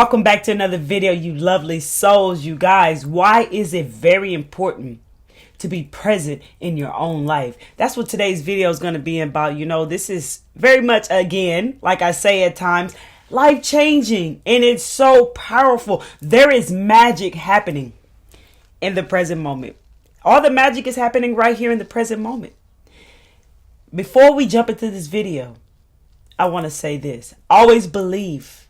Welcome back to another video, you lovely souls. You guys, why is it very important to be present in your own life? That's what today's video is going to be about. You know, this is very much, again, like I say at times, life-changing, and it's so powerful. There is magic happening in the present moment. All the magic is happening right here in the present moment. Before we jump into this video, I want to say this. Always believe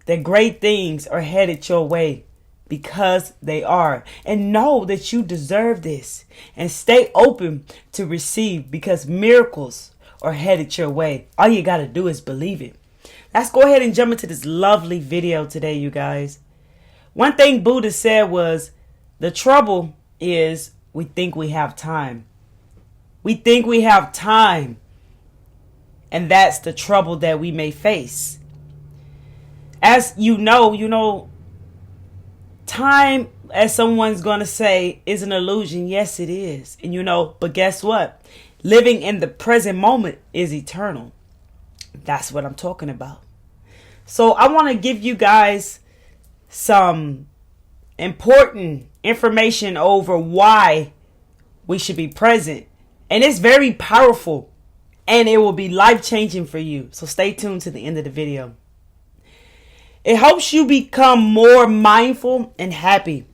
that great things are headed your way, because they are. And know that you deserve this. And stay open to receive, because miracles are headed your way. All you got to do is believe it. Let's go ahead and jump into this lovely video today, you guys. One thing Buddha said was, the trouble is we think we have time. We think we have time. And that's the trouble that we may face. As you know, time, as someone's going to say, is an illusion. Yes, it is. And but guess what? Living in the present moment is eternal. That's what I'm talking about. So I want to give you guys some important information over why we should be present. And it's very powerful, and it will be life-changing for you. So stay tuned to the end of the video. It helps you become more mindful and happy.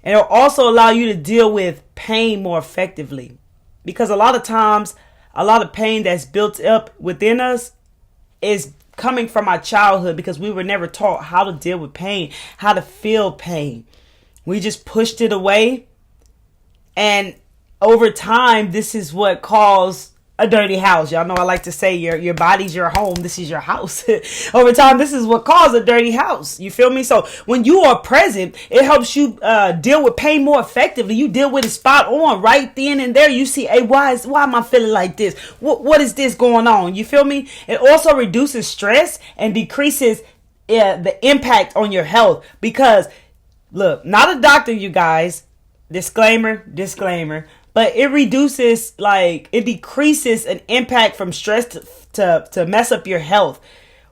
And it'll also allow you to deal with pain more effectively. Because a lot of times, a lot of pain that's built up within us is coming from our childhood, because we were never taught how to deal with pain, how to feel pain. We just pushed it away. And over time, this is what caused a dirty house. Y'all know I like to say your body's your home. This is your house. Over time, this is what caused a dirty house. You feel me? So when you are present, it helps you deal with pain more effectively. You deal with it spot on right then and there. You see, hey, why am I feeling like this? What is this going on? You feel me? It also reduces stress and decreases the impact on your health. Because look, not a doctor, you guys. Disclaimer. But it reduces, it decreases an impact from stress to mess up your health.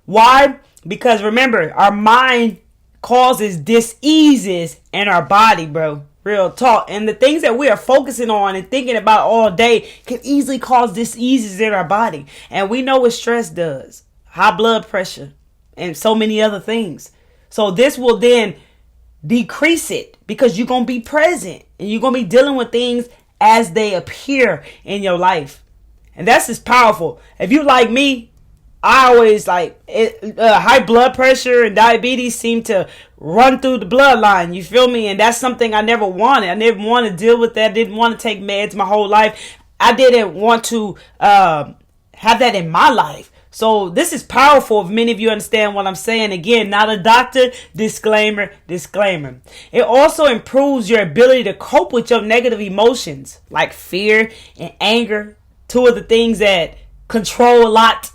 Why? Because remember, our mind causes diseases in our body, bro. Real talk. And the things that we are focusing on and thinking about all day can easily cause diseases in our body. And we know what stress does. High blood pressure and so many other things. So this will then decrease it, because you're going to be present and you're going to be dealing with things as they appear in your life. And that's just powerful. If you like me, I always high blood pressure and diabetes seem to run through the bloodline. You feel me? And that's something I never wanted. I never wanted to deal with that. Didn't want to take meds my whole life. I didn't want to have that in my life. So this is powerful if many of you understand what I'm saying. Again, not a doctor. Disclaimer. It also improves your ability to cope with your negative emotions, like fear and anger. Two of the things that control a lot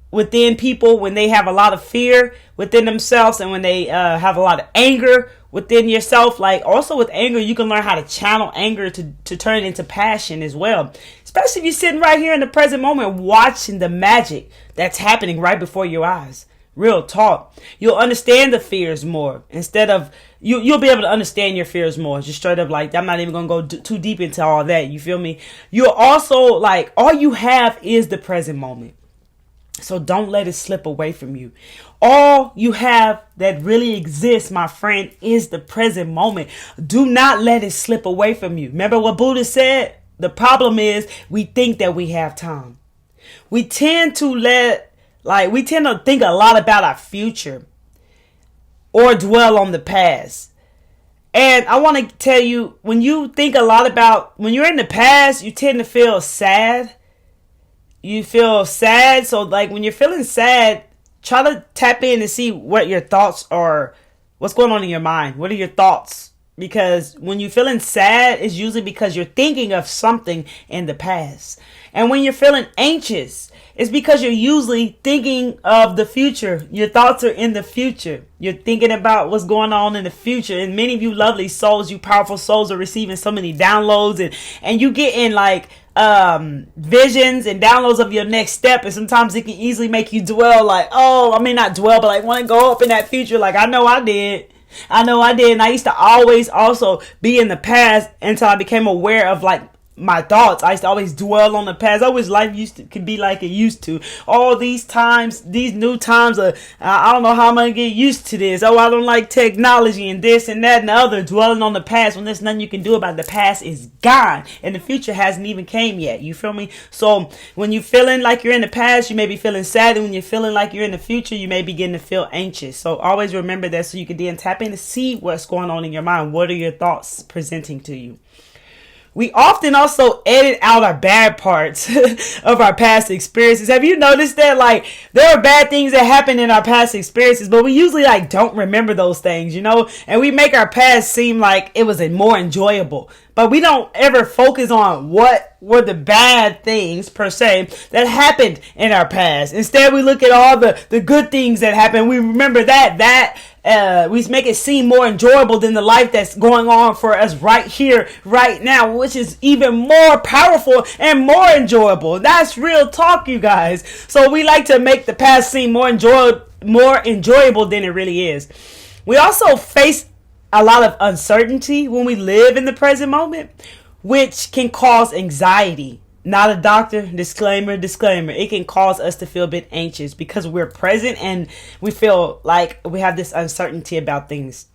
within people when they have a lot of fear within themselves, and when they have a lot of anger within yourself. Like, also with anger, you can learn how to channel anger to turn it into passion as well. Especially if you're sitting right here in the present moment watching the magic that's happening right before your eyes. Real talk. You'll understand the fears more. Instead of, you'll be able to understand your fears more. Just straight up, I'm not even going to go too deep into all that. You feel me? You'll also, all you have is the present moment. So don't let it slip away from you. All you have that really exists, my friend, is the present moment. Do not let it slip away from you. Remember what Buddha said? The problem is we think that we have time. We tend to think a lot about our future or dwell on the past. And I want to tell you, when you think a lot about, when you're in the past, you tend to feel sad. You feel sad. So when you're feeling sad, try to tap in and see what your thoughts are. What's going on in your mind? What are your thoughts because when you're feeling sad, it's usually because you're thinking of something in the past. And when you're feeling anxious, it's because you're usually thinking of the future. Your thoughts are in the future. You're thinking about what's going on in the future. And many of you lovely souls, you powerful souls, are receiving so many downloads, and you get in like visions and downloads of your next step. And sometimes it can easily make you dwell like, not dwell, but like want to go up in that future. Like I know I did. And I used to always also be in the past until I became aware of like my thoughts. I used to always dwell on the past. I wish life could be like it used to. All these times, these new times are, I don't know how I'm going to get used to this. Oh, I don't like technology and this and that and the other. Dwelling on the past when there's nothing you can do about it. The past is gone and the future hasn't even came yet. You feel me? So when you're feeling like you're in the past, you may be feeling sad. And when you're feeling like you're in the future, you may begin to feel anxious. So always remember that so you can then tap in to see what's going on in your mind. What are your thoughts presenting to you? We often also edit out our bad parts of our past experiences. Have you noticed that? Like, there are bad things that happen in our past experiences, but we usually like don't remember those things, and we make our past seem like it was more enjoyable. But we don't ever focus on what were the bad things per se that happened in our past. Instead, we look at all the good things that happened. We remember we make it seem more enjoyable than the life that's going on for us right here, right now, which is even more powerful and more enjoyable. That's real talk, you guys. So we like to make the past seem more enjoyable than it really is. We also face a lot of uncertainty when we live in the present moment, which can cause anxiety. Not a doctor, disclaimer. It can cause us to feel a bit anxious because we're present and we feel like we have this uncertainty about things.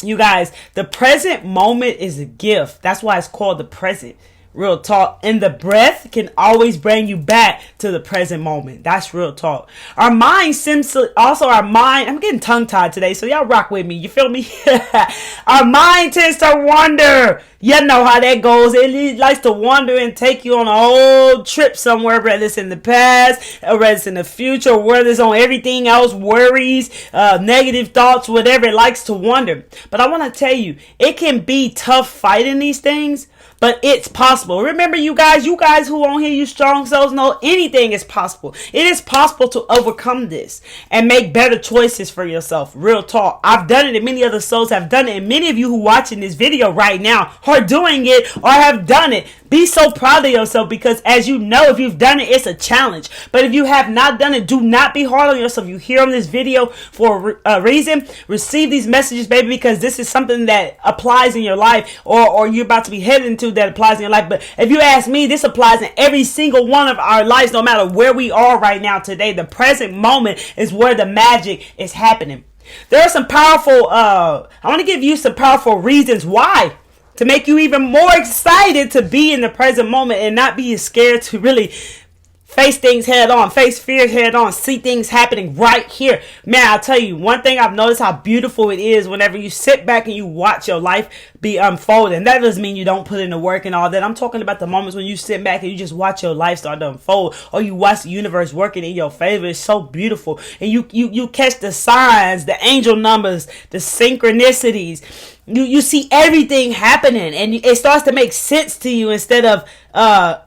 You guys, the present moment is a gift. That's why it's called the present. Real talk. And the breath can always bring you back to the present moment. That's real talk. Our mind I'm getting tongue tied today, so y'all rock with me. You feel me? Our mind tends to wander. You know how that goes. It likes to wander and take you on a whole trip somewhere, whether it's in the past, or whether it's in the future, or whether it's on everything else, worries, negative thoughts, whatever. It likes to wander. But I want to tell you, it can be tough fighting these things, but it's possible. Remember, you guys who on here, you strong souls, know anything is possible. It is possible to overcome this and make better choices for yourself. Real talk. I've done it and many other souls have done it. And many of you who watching this video right now are doing it or have done it. Be so proud of yourself because as you know, if you've done it, it's a challenge. But if you have not done it, do not be hard on yourself. You hear on this video for a reason. Receive these messages, baby, because this is something that applies in your life or you're about to be headed into that applies in your life. But if you ask me, this applies in every single one of our lives, no matter where we are right now today. The present moment is where the magic is happening. There are some powerful, I want to give you some powerful reasons why to make you even more excited to be in the present moment and not be scared to really face things head on, face fears head on, see things happening right here. Man, I'll tell you, one thing I've noticed how beautiful it is whenever you sit back and you watch your life be unfolding. And that doesn't mean you don't put in the work and all that. I'm talking about the moments when you sit back and you just watch your life start to unfold, or you watch the universe working in your favor. It's so beautiful. And you catch the signs, the angel numbers, the synchronicities. You see everything happening and it starts to make sense to you instead of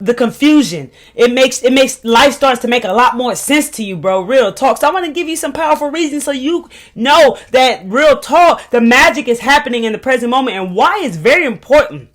the confusion. It makes life starts to make a lot more sense to you, bro. Real talk. So I want to give you some powerful reasons so you know that real talk, the magic is happening in the present moment and why it's very important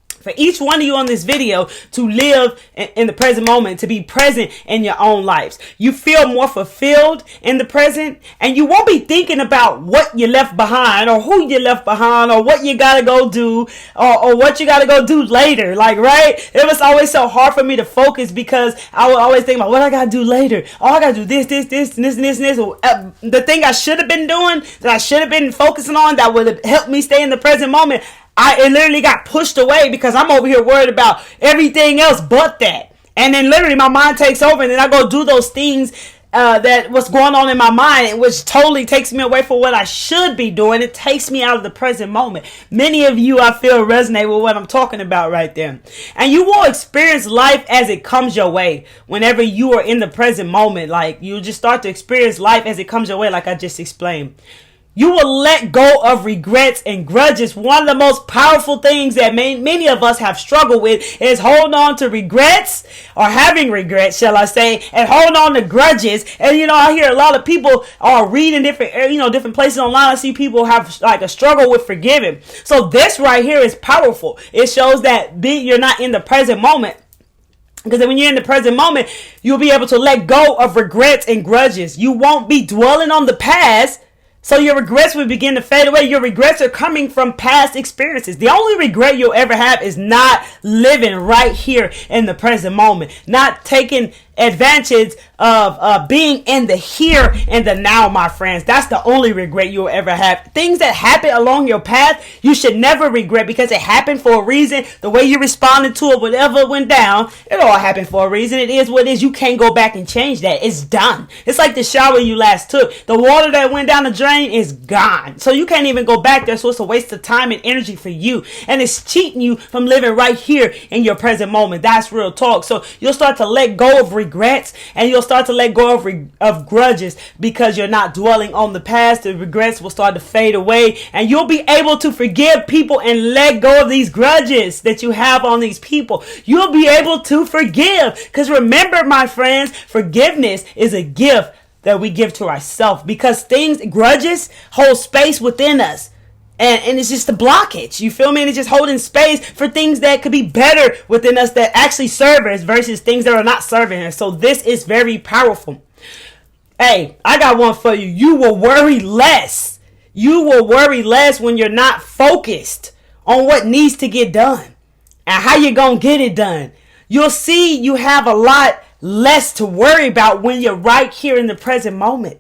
for each one of you on this video to live in the present moment, to be present in your own lives. You feel more fulfilled in the present and you won't be thinking about what you left behind or who you left behind or what you gotta go do or what you gotta go do later. Like, right? It was always so hard for me to focus because I would always think about what I gotta do later. Oh, I gotta do this. The thing I should have been doing, that I should have been focusing on, that would have helped me stay in the present moment, it literally got pushed away because I'm over here worried about everything else but that. And then literally my mind takes over and then I go do those things that what's going on in my mind, which totally takes me away from what I should be doing. It takes me out of the present moment. Many of you, I feel, resonate with what I'm talking about right there. And you will experience life as it comes your way whenever you are in the present moment. Like, you just start to experience life as it comes your way, like I just explained. You will let go of regrets and grudges. One of the most powerful things that many of us have struggled with is holding on to regrets, or having regrets, shall I say, and holding on to grudges. And I hear a lot of people are reading different places online. I see people have like a struggle with forgiving. So this right here is powerful. It shows that you're not in the present moment. Because when you're in the present moment, you'll be able to let go of regrets and grudges. You won't be dwelling on the past. So your regrets will begin to fade away. Your regrets are coming from past experiences. The only regret you'll ever have is not living right here in the present moment. Not taking advantage of being in the here and the now, my friends. That's the only regret you'll ever have. Things that happen along your path, you should never regret, because it happened for a reason. The way you responded to it, whatever went down, it all happened for a reason. It is what it is. You can't go back and change that. It's done. It's like the shower you last took. The water that went down the drain is gone. So you can't even go back there. So it's a waste of time and energy for you. And it's cheating you from living right here in your present moment. That's real talk. So you'll start to let go of regrets, and you'll start to let go of grudges, because you're not dwelling on the past. The regrets will start to fade away, and you'll be able to forgive people and let go of these grudges that you have on these people. You'll be able to forgive, because remember, my friends, forgiveness is a gift that we give to ourselves, because grudges hold space within us. And it's just a blockage. You feel me? And it's just holding space for things that could be better within us, that actually serve us, versus things that are not serving us. So this is very powerful. Hey, I got one for you. You will worry less. You will worry less when you're not focused on what needs to get done and how you're going to get it done. You'll see you have a lot less to worry about when you're right here in the present moment.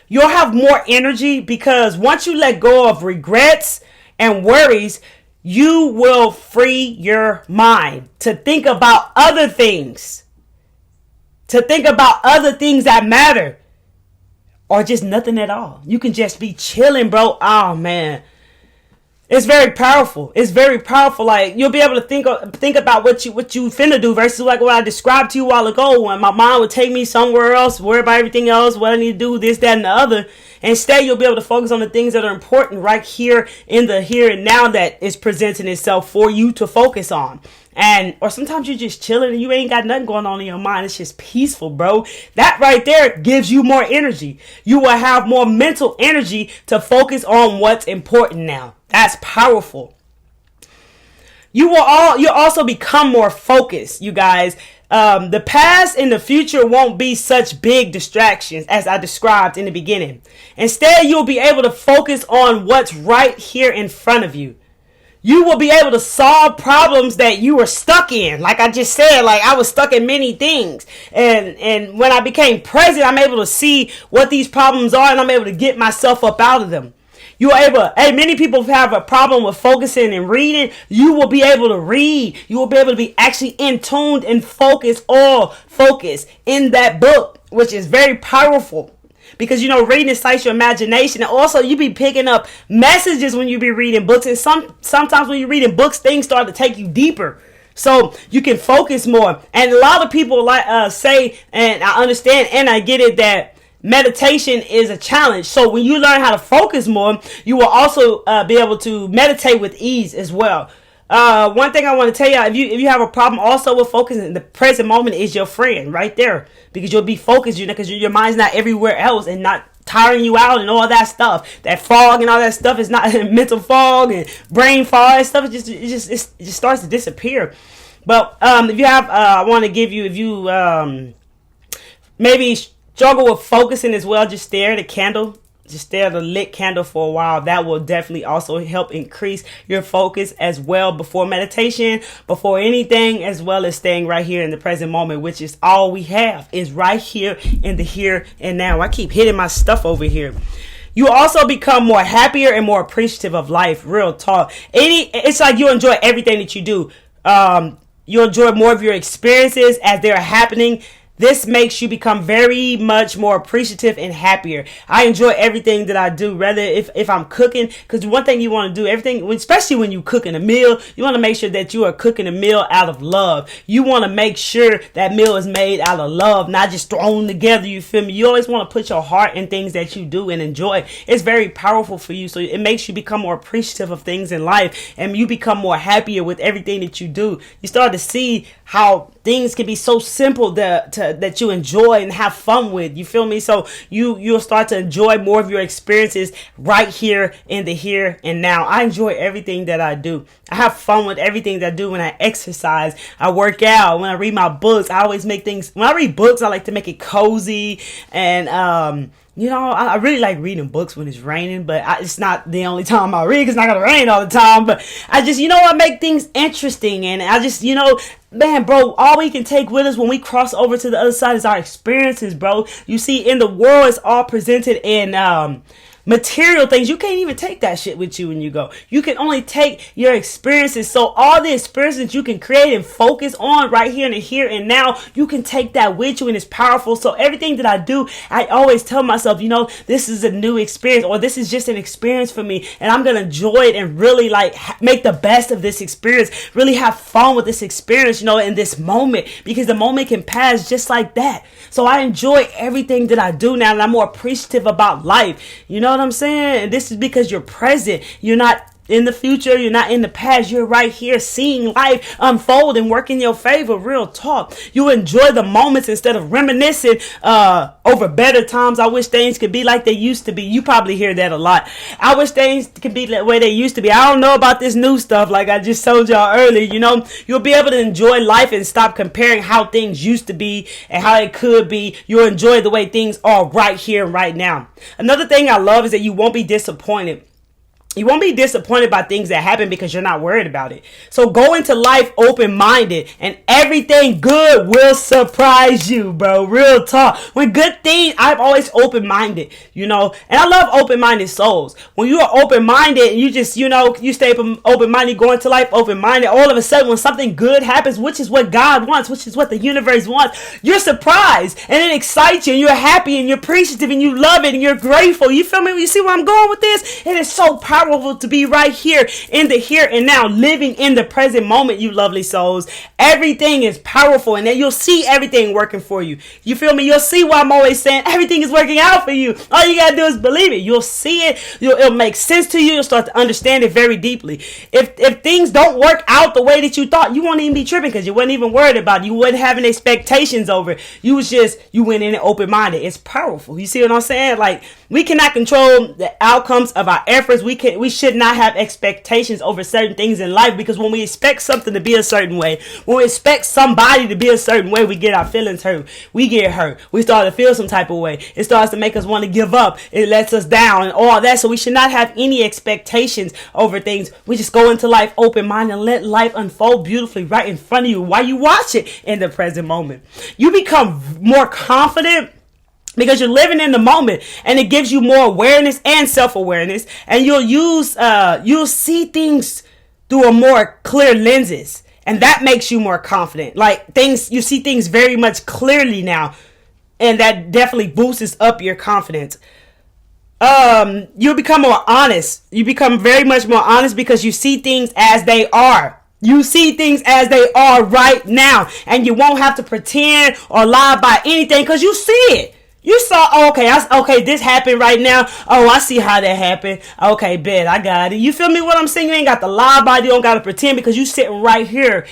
You'll have more energy, because once you let go of regrets and worries, you will free your mind to think about other things. To think about other things that matter. Or just nothing at all. You can just be chilling, bro. Oh, man. It's very powerful. It's very powerful. Like, you'll be able to think about what you finna do, versus like what I described to you a while ago, when my mind would take me somewhere else, worry about everything else, what I need to do, this, that, and the other. Instead, you'll be able to focus on the things that are important right here in the here and now that is presenting itself for you to focus on. Or sometimes you're just chilling and you ain't got nothing going on in your mind. It's just peaceful, bro. That right there gives you more energy. You will have more mental energy to focus on what's important now. That's powerful. You'll also become more focused, you guys. The past and the future won't be such big distractions as I described in the beginning. Instead, you'll be able to focus on what's right here in front of you. You will be able to solve problems that you were stuck in. Like I just said, like I was stuck in many things. And when I became present, I'm able to see what these problems are, and I'm able to get myself up out of them. Many people have a problem with focusing and reading. You will be able to read. You will be able to be actually in tuned and focus in that book, which is very powerful. Because, reading excites your imagination. And also, you be picking up messages when you be reading books. And sometimes when you're reading books, things start to take you deeper. So you can focus more. And a lot of people say, and I understand and I get it, that meditation is a challenge. So when you learn how to focus more, you will also be able to meditate with ease as well. One thing I want to tell you, if you have a problem also with focusing, the present moment is your friend right there, because you'll be focused, because your mind's not everywhere else and not tiring you out and all that stuff. That fog and all that stuff is not mental fog and brain fog and stuff. It just starts to disappear. But if you have, I want to give you, if you maybe struggle with focusing as well, just stare at a candle. Just stare at a lit candle for a while. That will definitely also help increase your focus as well before meditation, before anything, as well as staying right here in the present moment, which is all we have, is right here in the here and now. I keep hitting my stuff over here. You also become more happier and more appreciative of life. Real talk. It's like you enjoy everything that you do. You enjoy more of your experiences as they're happening. This makes you become very much more appreciative and happier. I enjoy everything that I do, rather if I'm cooking, because one thing you want to do, everything, especially when you cooking a meal, you want to make sure that you are cooking a meal out of love. You want to make sure that meal is made out of love, not just thrown together, you feel me? You always want to put your heart in things that you do and enjoy. It's very powerful for you, so it makes you become more appreciative of things in life, and you become more happier with everything that you do. You start to see how things can be so simple that you enjoy and have fun with. You feel me? So you'll start to enjoy more of your experiences right here in the here and now. I enjoy everything that I do. I have fun with everything that I do. When I exercise, I work out, when I read my books, I always make things, when I read books, I like to make it cozy. And I really like reading books when it's raining, but it's not the only time I read, because it's not going to rain all the time. But I just, I make things interesting. And I just, man, bro, all we can take with us when we cross over to the other side is our experiences, bro. You see, in the world, it's all presented in material things. You can't even take that shit with you when you go. You can only take your experiences. So all the experiences you can create and focus on right here and here and now, you can take that with you, and it's powerful. So everything that I do, I always tell myself, this is a new experience, or this is just an experience for me, and I'm going to enjoy it and really make the best of this experience, really have fun with this experience, in this moment, because the moment can pass just like that. So I enjoy everything that I do now, and I'm more appreciative about life. You know what I'm saying? And this is because you're present. You're not in the future, you're not in the past, you're right here seeing life unfold and work in your favor. Real talk. You enjoy the moments instead of reminiscing over better times. I wish things could be like they used to be. You probably hear that a lot. I wish things could be the way they used to be. I don't know about this new stuff like I just told y'all earlier. You'll be able to enjoy life and stop comparing how things used to be and how it could be. You'll enjoy the way things are right here and right now. Another thing I love is that you won't be disappointed. You won't be disappointed by things that happen because you're not worried about it. So go into life open-minded, and everything good will surprise you, bro. Real talk. When good things, I'm always open-minded, and I love open-minded souls. When you are open-minded and you just, you stay open-minded, go into life open-minded, all of a sudden when something good happens, which is what God wants, which is what the universe wants, you're surprised and it excites you, and you're happy and you're appreciative and you love it and you're grateful. You feel me? You see where I'm going with this? It is so powerful to be right here in the here and now, living in the present moment, you lovely souls. Everything is powerful, and then you'll see everything working for you. You feel me? You'll see why I'm always saying everything is working out for you. All you gotta do is believe it. You'll see it. It'll make sense to you. You'll start to understand it very deeply. If things don't work out the way that you thought, you won't even be tripping, because you weren't even worried about it. You wasn't having expectations over it. You went in open-minded. It's powerful. You see what I'm saying? Like, we cannot control the outcomes of our efforts. We should not have expectations over certain things in life, because when we expect something to be a certain way, when we expect somebody to be a certain way, we get our feelings hurt. We get hurt. We start to feel some type of way. It starts to make us want to give up. It lets us down and all that. So we should not have any expectations over things. We just go into life open-minded and let life unfold beautifully right in front of you while you watch it in the present moment. You become more confident because you're living in the moment, and it gives you more awareness and self-awareness, and you'll see things through a more clear lenses, and that makes you more confident. You see things very much clearly now, and that definitely boosts up your confidence. You become more honest. You become very much more honest because you see things as they are. You see things as they are right now, and you won't have to pretend or lie about anything because you see it. You saw, okay, this happened right now. Oh, I see how that happened. Okay, bet, I got it. You feel me what I'm saying? You ain't got to lie about it. You don't got to pretend, because you sitting right here,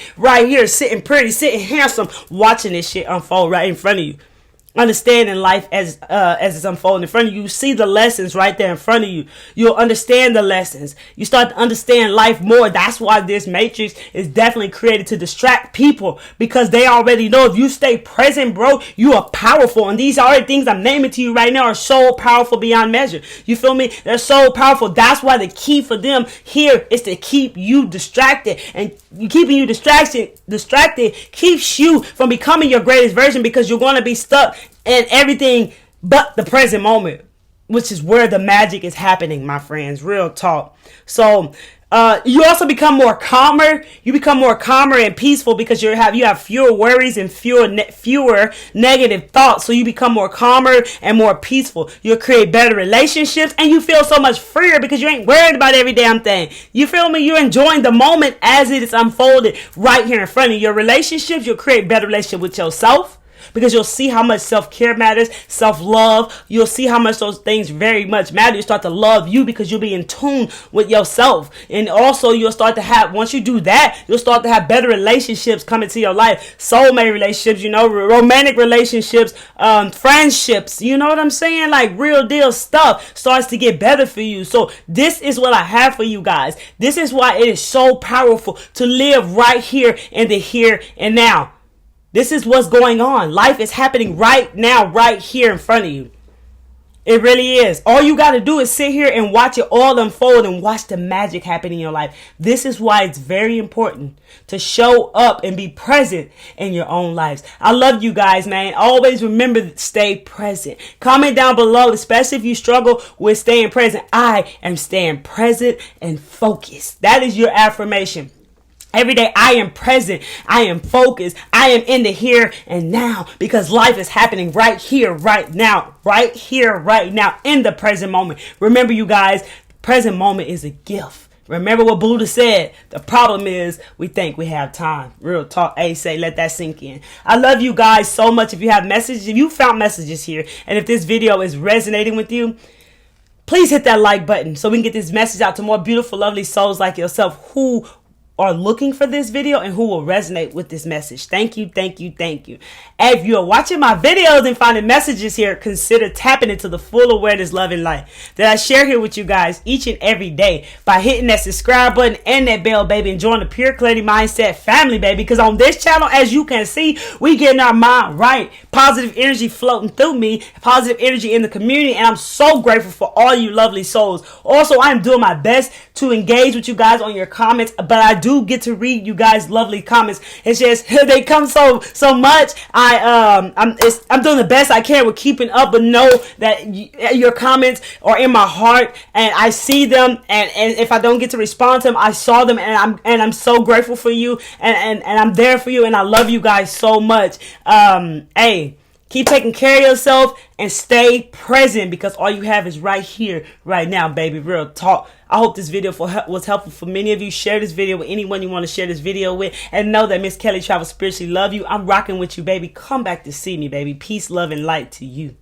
sitting pretty, sitting handsome, watching this shit unfold right in front of you. Understanding life as it's unfolding in front of you. You see the lessons right there in front of you. You'll understand the lessons. You start to understand life more. That's why this matrix is definitely created to distract people, because they already know if you stay present, bro, you are powerful. And these are the things I'm naming to you right now are so powerful beyond measure. You feel me? They're so powerful. That's why the key for them here is to keep you distracted. And keeping you distracted keeps you from becoming your greatest version, because you're going to be stuck in everything but the present moment. which is where the magic is happening, my friends. Real talk. So you also become more calmer. You become more calmer and peaceful because you have fewer worries and fewer negative thoughts. So you become more calmer and more peaceful. You'll create better relationships, and you feel so much freer because you ain't worried about every damn thing. You feel me? You're enjoying the moment as it is unfolded right here in front of you. Your relationships, you'll create better relationship with yourself, because you'll see how much self-care matters, self-love. You'll see how much those things very much matter. You start to love you because you'll be in tune with yourself. And also you'll start to have, once you do that, you'll start to have better relationships come into your life. Soulmate relationships, you know, romantic relationships, friendships, you know what I'm saying? Like real deal stuff starts to get better for you. So this is what I have for you guys. This is why it is so powerful to live right here in the here and now. This is what's going on. Life is happening right now, right here in front of you. It really is. All you got to do is sit here and watch it all unfold and watch the magic happen in your life. This is why it's very important to show up and be present in your own lives. I love you guys, man. Always remember to stay present. Comment down below, especially if you struggle with staying present. I am staying present and focused. That is your affirmation. Every day I am present, I am focused, I am in the here and now, because life is happening right here, right now, in the present moment. Remember, you guys, the present moment is a gift. Remember what Buddha said. The problem is we think we have time. Real talk. Hey, say, let that sink in. I love you guys so much. If you have messages, if you found messages here, and if this video is resonating with you, please hit that like button so we can get this message out to more beautiful, lovely souls like yourself who are looking for this video and who will resonate with this message. Thank you, thank you, thank you. If you're watching my videos and finding messages here, consider tapping into the full awareness, love, and light that I share here with you guys each and every day by hitting that subscribe button and that bell, baby, and join the Pure Clarity Mindset family, baby. Because on this channel, as you can see, we getting our mind right. Positive energy floating through me, positive energy in the community, and I'm so grateful for all you lovely souls. Also, I'm doing my best to engage with you guys on your comments, but I do get to read you guys' lovely comments. It's just they come so much. I'm doing the best I can with keeping up, but know that your comments are in my heart, and I see them. And if I don't get to respond to them, I saw them, and I'm so grateful for you, and I'm there for you, and I love you guys so much. Hey. Keep taking care of yourself and stay present, because all you have is right here, right now, baby. Real talk. I hope this video was helpful for many of you. Share this video with anyone you want to share this video with. And know that Miss Kelly Travels Spiritually love you. I'm rocking with you, baby. Come back to see me, baby. Peace, love, and light to you.